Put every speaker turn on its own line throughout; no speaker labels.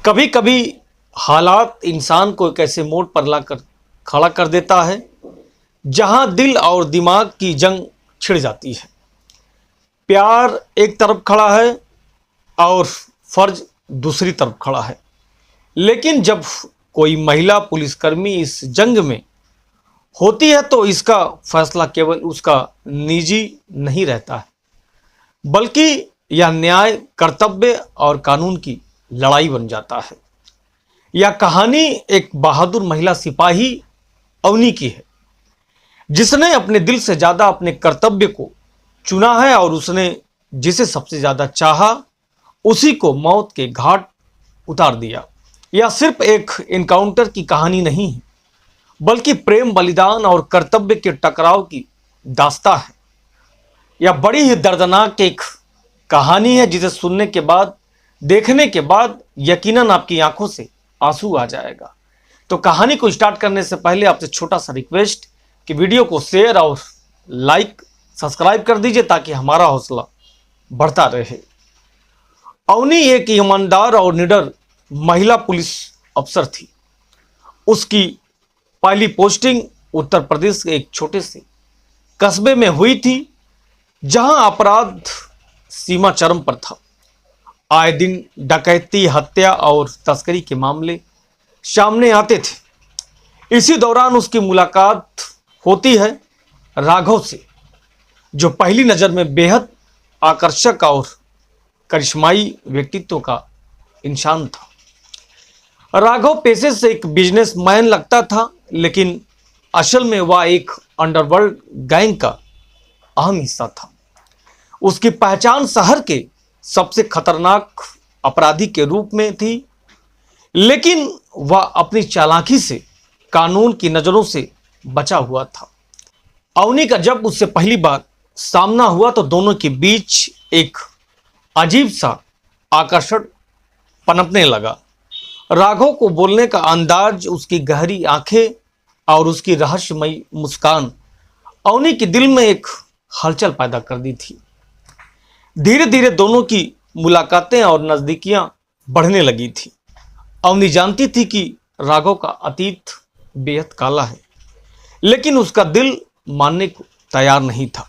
कभी कभी हालात इंसान को एक ऐसे मोड़ पर लाकर खड़ा कर देता है जहां दिल और दिमाग की जंग छिड़ जाती है। प्यार एक तरफ खड़ा है और फर्ज दूसरी तरफ खड़ा है। लेकिन जब कोई महिला पुलिसकर्मी इस जंग में होती है तो इसका फैसला केवल उसका निजी नहीं रहता है, बल्कि यह न्याय, कर्तव्य और कानून की लड़ाई बन जाता है। यह कहानी एक बहादुर महिला सिपाही अवनी की है, जिसने अपने दिल से ज्यादा अपने कर्तव्य को चुना है और उसने जिसे सबसे ज्यादा चाहा उसी को मौत के घाट उतार दिया। यह सिर्फ एक एनकाउंटर की कहानी नहीं है, बल्कि प्रेम, बलिदान और कर्तव्य के टकराव की दास्तां है। यह बड़ी ही दर्दनाक एक कहानी है जिसे सुनने के बाद, देखने के बाद यकीनन आपकी आंखों से आंसू आ जाएगा। तो कहानी को स्टार्ट करने से पहले आपसे छोटा सा रिक्वेस्ट कि वीडियो को शेयर और लाइक, सब्सक्राइब कर दीजिए ताकि हमारा हौसला बढ़ता रहे। अवनी एक ईमानदार और निडर महिला पुलिस अफसर थी। उसकी पहली पोस्टिंग उत्तर प्रदेश के एक छोटे से कस्बे में हुई थी, जहां अपराध सीमा चरम पर था। आए दिन डकैती, हत्या और तस्करी के मामले सामने आते थे। इसी दौरान उसकी मुलाकात होती है राघव से, जो पहली नज़र में बेहद आकर्षक और करिश्माई व्यक्तित्व का इंसान था। राघव पेशे से एक बिजनेसमैन लगता था, लेकिन असल में वह एक अंडरवर्ल्ड गैंग का अहम हिस्सा था। उसकी पहचान शहर के सबसे खतरनाक अपराधी के रूप में थी, लेकिन वह अपनी चालाकी से कानून की नजरों से बचा हुआ था। अवनी का जब उससे पहली बार सामना हुआ तो दोनों के बीच एक अजीब सा आकर्षण पनपने लगा। राघव को बोलने का अंदाज, उसकी गहरी आंखें और उसकी रहस्यमयी मुस्कान अवनी के दिल में एक हलचल पैदा कर दी थी। धीरे धीरे दोनों की मुलाकातें और नजदीकियां बढ़ने लगी थी। अवनी जानती थी कि राघव का अतीत बेहद काला है, लेकिन उसका दिल मानने को तैयार नहीं था।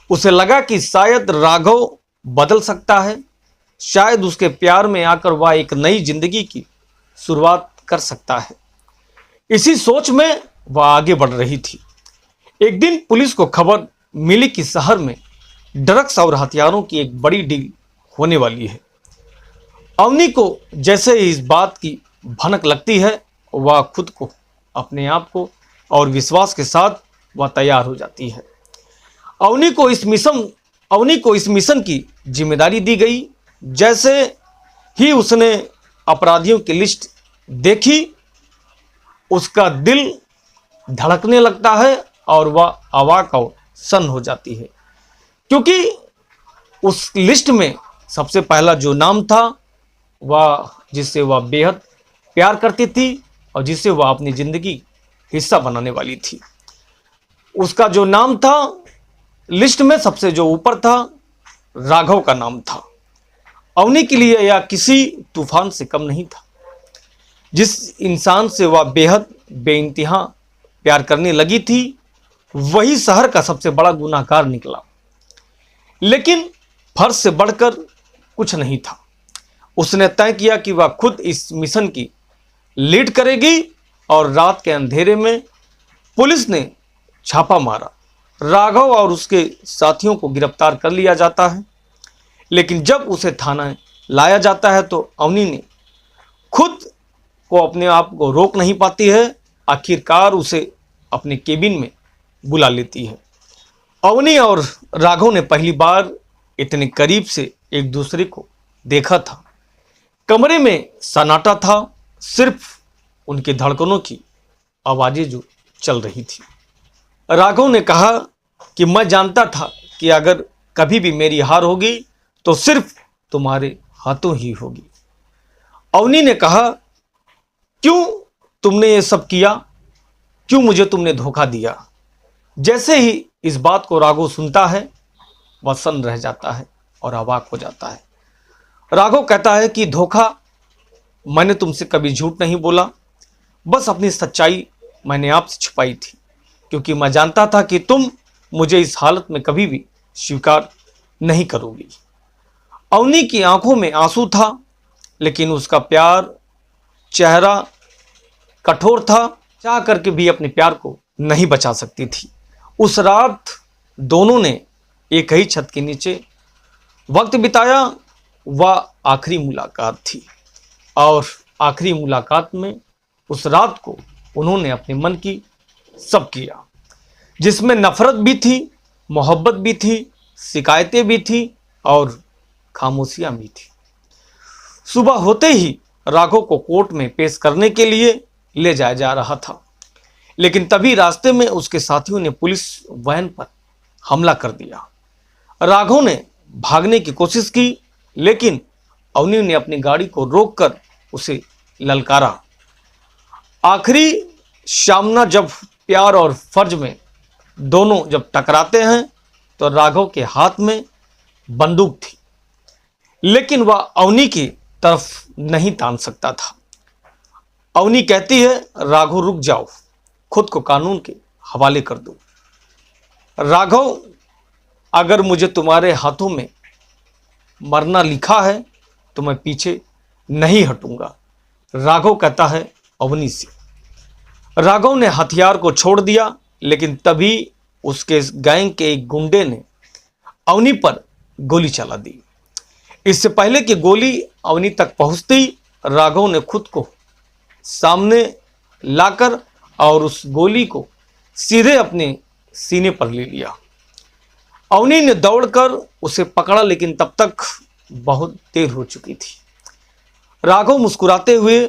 उसे लगा कि शायद राघव बदल सकता है, शायद उसके प्यार में आकर वह एक नई जिंदगी की शुरुआत कर सकता है। इसी सोच में वह आगे बढ़ रही थी। एक दिन पुलिस को खबर मिली कि शहर में ड्रग्स और हथियारों की एक बड़ी डील होने वाली है। अवनी को जैसे ही इस बात की भनक लगती है, वह खुद को, अपने आप को और विश्वास के साथ वह तैयार हो जाती है। अवनी को इस मिशन की जिम्मेदारी दी गई। जैसे ही उसने अपराधियों की लिस्ट देखी, उसका दिल धड़कने लगता है और वह अवाक और सन्न हो जाती है, क्योंकि उस लिस्ट में सबसे पहला जो नाम था, वह जिससे वह बेहद प्यार करती थी और जिसे वह अपनी जिंदगी हिस्सा बनाने वाली थी, उसका जो नाम था लिस्ट में सबसे जो ऊपर था, राघव का नाम था। अवनी के लिए यह किसी तूफान से कम नहीं था। जिस इंसान से वह बेहद बेइंतहा प्यार करने लगी थी, वही शहर का सबसे बड़ा गुनाहगार निकला। लेकिन फर्ज से बढ़कर कुछ नहीं था। उसने तय किया कि वह खुद इस मिशन की लीड करेगी और रात के अंधेरे में पुलिस ने छापा मारा। राघव और उसके साथियों को गिरफ्तार कर लिया जाता है, लेकिन जब उसे थाना लाया जाता है तो अवनी ने खुद को, अपने आप को रोक नहीं पाती है। आखिरकार उसे अपने केबिन में बुला लेती है। अवनी और राघव ने पहली बार इतने करीब से एक दूसरे को देखा था। कमरे में सन्नाटा था, सिर्फ उनकी धड़कनों की आवाजें जो चल रही थी। राघव ने कहा कि मैं जानता था कि अगर कभी भी मेरी हार होगी तो सिर्फ तुम्हारे हाथों ही होगी। अवनी ने कहा, क्यों तुमने ये सब किया? क्यों मुझे तुमने धोखा दिया? जैसे ही इस बात को राघव सुनता है, वह सन्न रह जाता है और अवाक हो जाता है। राघव कहता है कि धोखा मैंने तुमसे कभी झूठ नहीं बोला, बस अपनी सच्चाई मैंने आपसे छुपाई थी, क्योंकि मैं जानता था कि तुम मुझे इस हालत में कभी भी स्वीकार नहीं करोगी। अवनी की आंखों में आंसू था, लेकिन उसका प्यार चेहरा कठोर था, चाह करके भी अपने प्यार को नहीं बचा सकती थी। उस रात दोनों ने एक ही छत के नीचे वक्त बिताया। वह आखिरी मुलाकात थी और आखिरी मुलाकात में उस रात को उन्होंने अपने मन की सब किया, जिसमें नफरत भी थी, मोहब्बत भी थी, शिकायतें भी थी और खामोशियां भी थी। सुबह होते ही राघव को कोर्ट में पेश करने के लिए ले जाया जा रहा था, लेकिन तभी रास्ते में उसके साथियों ने पुलिस वैन पर हमला कर दिया। राघव ने भागने की कोशिश की, लेकिन अवनी ने अपनी गाड़ी को रोककर उसे ललकारा। आखिरी सामना जब प्यार और फर्ज में दोनों जब टकराते हैं तो राघव के हाथ में बंदूक थी, लेकिन वह अवनी की तरफ नहीं तान सकता था। अवनी कहती है, राघव रुक जाओ, खुद को कानून के हवाले कर दो। राघव, अगर मुझे तुम्हारे हाथों में मरना लिखा है तो मैं पीछे नहीं हटूंगा, राघव कहता है अवनी से। राघव ने हथियार को छोड़ दिया, लेकिन तभी उसके गैंग के एक गुंडे ने अवनी पर गोली चला दी। इससे पहले कि गोली अवनी तक पहुंचती, राघव ने खुद को सामने लाकर और उस गोली को सीधे अपने सीने पर ले लिया। अवनी ने दौड़कर उसे पकड़ा, लेकिन तब तक बहुत देर हो चुकी थी। राघव मुस्कुराते हुए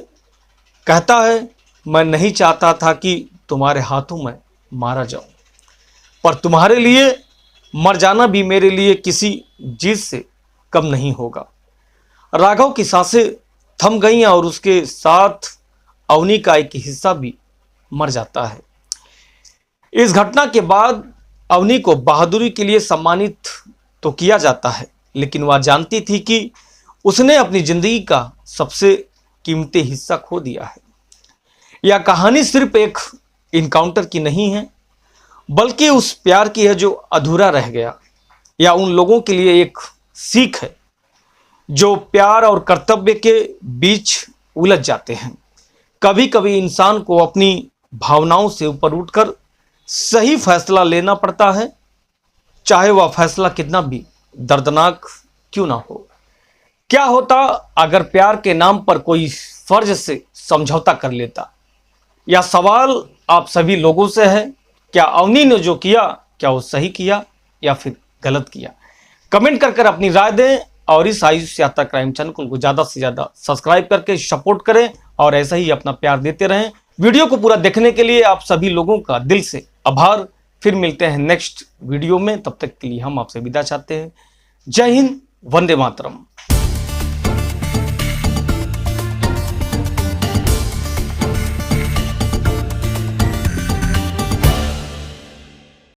कहता है, मैं नहीं चाहता था कि तुम्हारे हाथों में मारा जाऊं, पर तुम्हारे लिए मर जाना भी मेरे लिए किसी चीज से कम नहीं होगा। राघव की सांसें थम गईं और उसके साथ अवनी का एक हिस्सा भी मर जाता है। इस घटना के बाद अवनी को बहादुरी के लिए सम्मानित तो किया जाता है, लेकिन वह जानती थी कि उसने अपनी जिंदगी का सबसे कीमती हिस्सा खो दिया है। यह कहानी सिर्फ एक इनकाउंटर की नहीं है, बल्कि उस प्यार की है जो अधूरा रह गया, या उन लोगों के लिए एक सीख है जो प्यार और कर्तव्य के बीच उलझ जाते हैं। कभी कभी इंसान को अपनी भावनाओं से ऊपर उठकर सही फैसला लेना पड़ता है, चाहे वह फैसला कितना भी दर्दनाक क्यों ना हो। क्या होता अगर प्यार के नाम पर कोई फर्ज से समझौता कर लेता? यह सवाल आप सभी लोगों से है। क्या अवनी ने जो किया, क्या वो सही किया या फिर गलत किया? कमेंट कर अपनी राय दें और इस आयुष यात्रा क्राइम चैनल को ज़्यादा से ज़्यादा सब्सक्राइब करके सपोर्ट करें और ऐसा ही अपना प्यार देते रहें। वीडियो को पूरा देखने के लिए आप सभी लोगों का दिल से आभार। फिर मिलते हैं नेक्स्ट वीडियो में, तब तक के लिए हम आपसे विदा चाहते हैं। जय हिंद, वंदे मातरम।